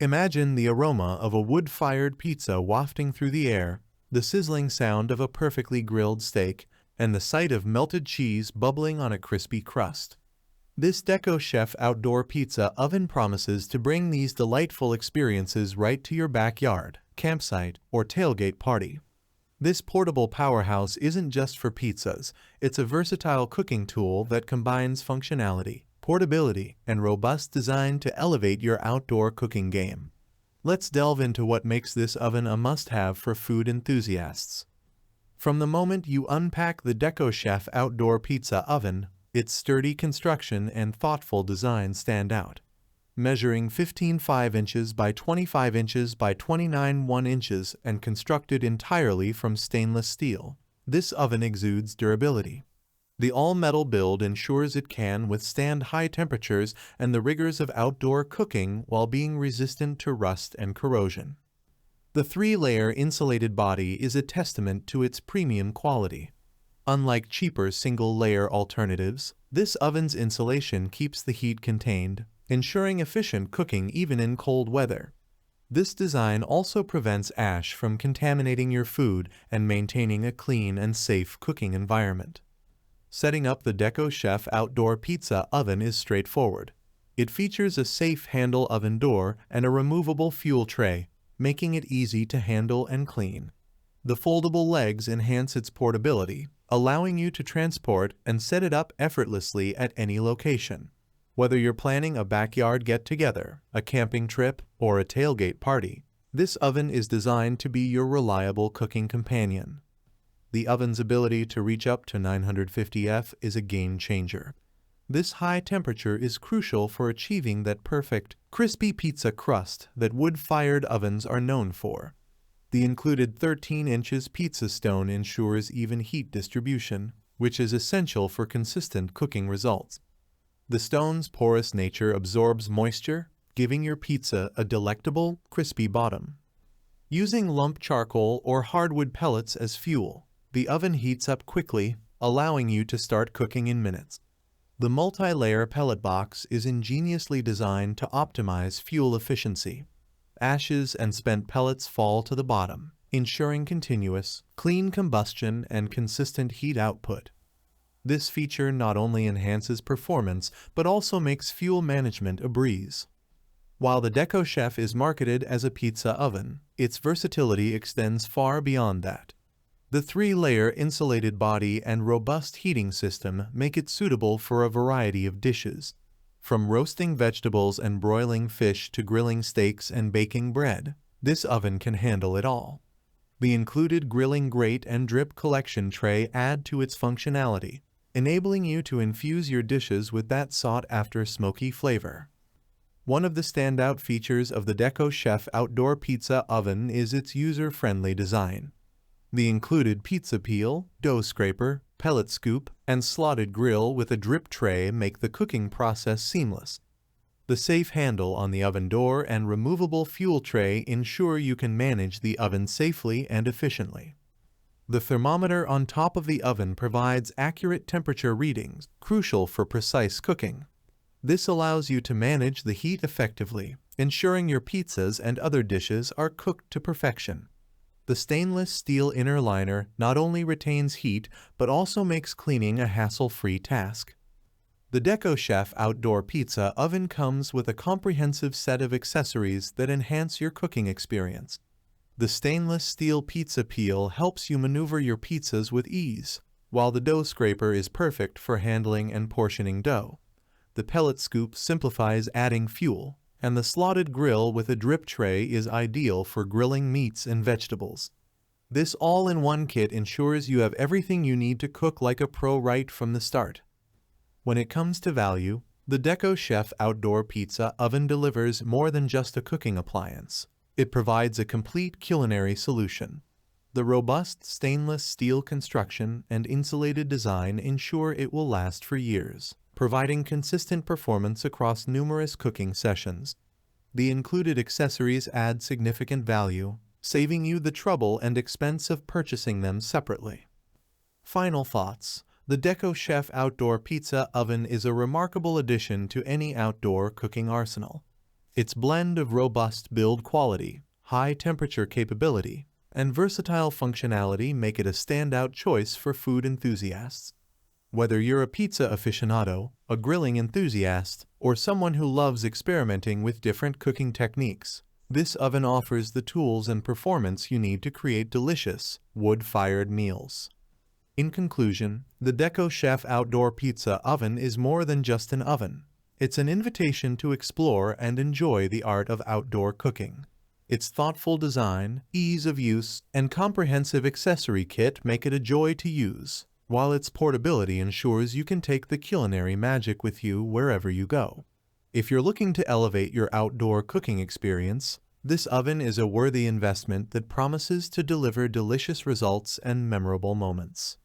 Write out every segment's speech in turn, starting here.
Imagine the aroma of a wood-fired pizza wafting through the air, the sizzling sound of a perfectly grilled steak, and the sight of melted cheese bubbling on a crispy crust. This Deco Chef outdoor pizza oven promises to bring these delightful experiences right to your backyard, campsite, or tailgate party. This portable powerhouse isn't just for pizzas, it's a versatile cooking tool that combines functionality, portability, and robust design to elevate your outdoor cooking game. Let's delve into what makes this oven a must-have for food enthusiasts. From the moment you unpack the Deco Chef outdoor pizza oven, its sturdy construction and thoughtful design stand out. Measuring 15.5 inches by 25 inches by 29.1 inches and constructed entirely from stainless steel, this oven exudes durability. The all-metal build ensures it can withstand high temperatures and the rigors of outdoor cooking while being resistant to rust and corrosion. The three-layer insulated body is a testament to its premium quality. Unlike cheaper single-layer alternatives, this oven's insulation keeps the heat contained, ensuring efficient cooking even in cold weather. This design also prevents ash from contaminating your food and maintaining a clean and safe cooking environment. Setting up the Deco Chef outdoor pizza oven is straightforward. It features a safe handle oven door and a removable fuel tray, making it easy to handle and clean. The foldable legs enhance its portability, allowing you to transport and set it up effortlessly at any location. Whether you're planning a backyard get-together, a camping trip, or a tailgate party, this oven is designed to be your reliable cooking companion. The oven's ability to reach up to 950 F is a game changer. This high temperature is crucial for achieving that perfect, crispy pizza crust that wood-fired ovens are known for. The included 13 inches pizza stone ensures even heat distribution, which is essential for consistent cooking results. The stone's porous nature absorbs moisture, giving your pizza a delectable, crispy bottom. Using lump charcoal or hardwood pellets as fuel, the oven heats up quickly, allowing you to start cooking in minutes. The multi-layer pellet box is ingeniously designed to optimize fuel efficiency. Ashes and spent pellets fall to the bottom, ensuring continuous, clean combustion and consistent heat output. This feature not only enhances performance, but also makes fuel management a breeze. While the Deco Chef is marketed as a pizza oven, its versatility extends far beyond that. The three-layer insulated body and robust heating system make it suitable for a variety of dishes. From roasting vegetables and broiling fish to grilling steaks and baking bread, this oven can handle it all. The included grilling grate and drip collection tray add to its functionality, enabling you to infuse your dishes with that sought-after smoky flavor. One of the standout features of the Deco Chef outdoor pizza oven is its user-friendly design. The included pizza peel, dough scraper, pellet scoop, and slotted grill with a drip tray make the cooking process seamless. The safe handle on the oven door and removable fuel tray ensure you can manage the oven safely and efficiently. The thermometer on top of the oven provides accurate temperature readings, crucial for precise cooking. This allows you to manage the heat effectively, ensuring your pizzas and other dishes are cooked to perfection. The stainless steel inner liner not only retains heat, but also makes cleaning a hassle-free task. The Deco Chef outdoor pizza oven comes with a comprehensive set of accessories that enhance your cooking experience. The stainless steel pizza peel helps you maneuver your pizzas with ease, while the dough scraper is perfect for handling and portioning dough. The pellet scoop simplifies adding fuel, and the slotted grill with a drip tray is ideal for grilling meats and vegetables. This all-in-one kit ensures you have everything you need to cook like a pro right from the start. When it comes to value, the Deco Chef outdoor pizza oven delivers more than just a cooking appliance. It provides a complete culinary solution. The robust stainless steel construction and insulated design ensure it will last for years, providing consistent performance across numerous cooking sessions. The included accessories add significant value, saving you the trouble and expense of purchasing them separately. Final thoughts. The Deco Chef outdoor pizza oven is a remarkable addition to any outdoor cooking arsenal. Its blend of robust build quality, high temperature capability, and versatile functionality make it a standout choice for food enthusiasts. Whether you're a pizza aficionado, a grilling enthusiast, or someone who loves experimenting with different cooking techniques, this oven offers the tools and performance you need to create delicious, wood-fired meals. In conclusion, the Deco Chef Outdoor Pizza Oven is more than just an oven. It's an invitation to explore and enjoy the art of outdoor cooking. Its thoughtful design, ease of use, and comprehensive accessory kit make it a joy to use, while its portability ensures you can take the culinary magic with you wherever you go. If you're looking to elevate your outdoor cooking experience, this oven is a worthy investment that promises to deliver delicious results and memorable moments.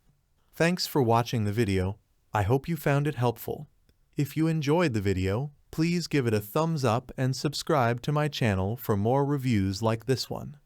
Thanks for watching the video. I hope you found it helpful. If you enjoyed the video, please give it a thumbs up and subscribe to my channel for more reviews like this one.